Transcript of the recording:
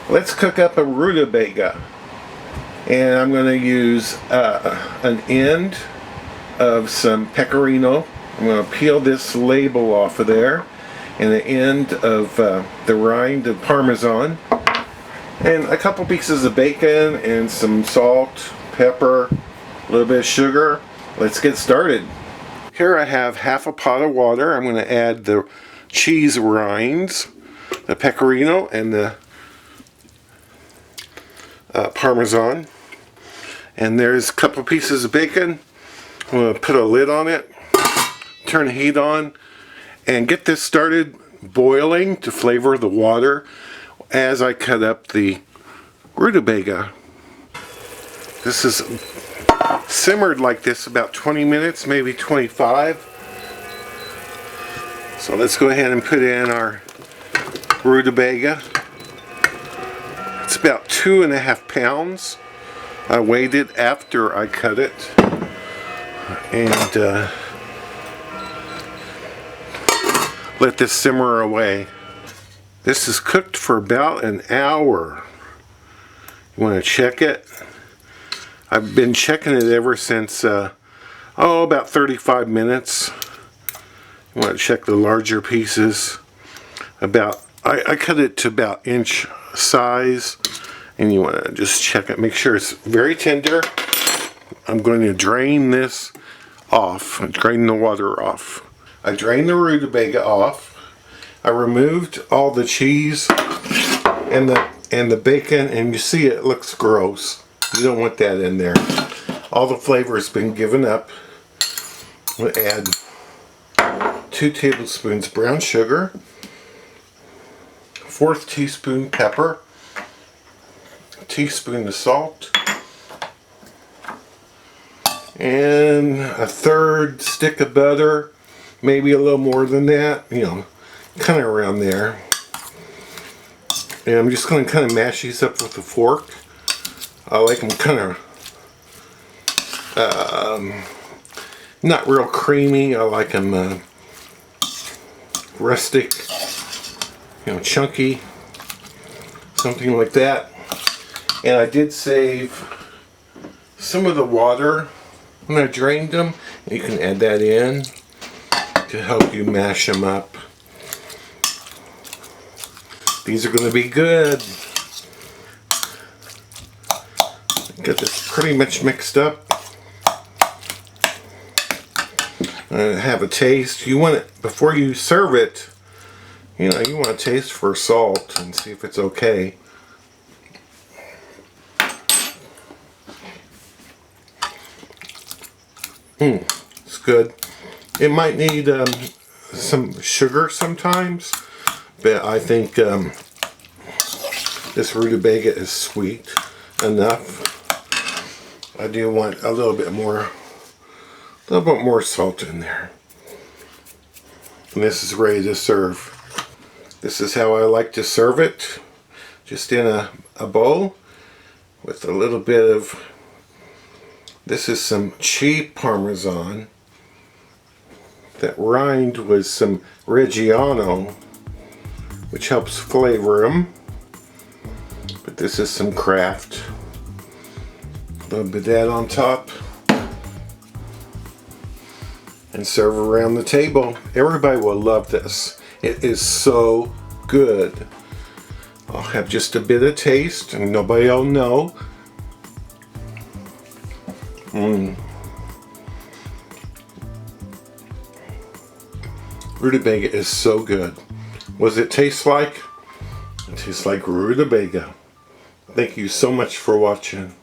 Let's cook up a rutabaga. And I'm going to use an end of some pecorino. I'm going to peel this label off of there. And the end of the rind of Parmesan. And a couple pieces of bacon and some salt, pepper, a little bit of sugar. Let's get started. Here I have half a pot of water. I'm going to add the cheese rinds, the pecorino, and the Parmesan. And there's a couple pieces of bacon. I'm going to put a lid on it, turn the heat on, and get this started boiling to flavor the water as I cut up the rutabaga. This is simmered like this about 20 minutes, maybe 25. So let's go ahead and put in our rutabaga. It's about 2.5 pounds. I weighed it after I cut it, and let this simmer away. This is cooked for about an hour. You want to check it? I've been checking it ever since about 35 minutes. You want to check the larger pieces. I cut it to about inch size, and you want to just check it, make sure it's very tender. I'm going to drain this off, drain the water off. I drained the rutabaga off. I removed all the cheese and the bacon, and you see it looks gross. You don't want that in there. All the flavor has been given up. I'm going to add 2 tablespoons brown sugar, 1/4 teaspoon pepper, a teaspoon of salt, and a 1/3 stick of butter, maybe a little more than that, you know, kind of around there. And I'm just going to kind of mash these up with a fork. I like them kind of not real creamy. I like them rustic, you know, chunky, something like that. And I did save some of the water when I drained them. You can add that in to help you mash them up. These are going to be good. Get this pretty much mixed up. Have a taste. You want it before you serve it. You know, you want to taste for salt and see if it's okay. It's good. It might need some sugar sometimes, but I think this rutabaga is sweet enough. I do want a little bit more salt in there. And this is ready to serve. This is how I like to serve it. Just in a bowl with a little bit of, this is some cheap Parmesan. That rind was some Reggiano, which helps flavor them. But this is some Kraft. A little bit of that on top. And serve around the table. Everybody will love this. It is so good. I'll have just a bit of taste and nobody will know. Rutabaga is so good. What does it taste like? It tastes like rutabaga. Thank you so much for watching.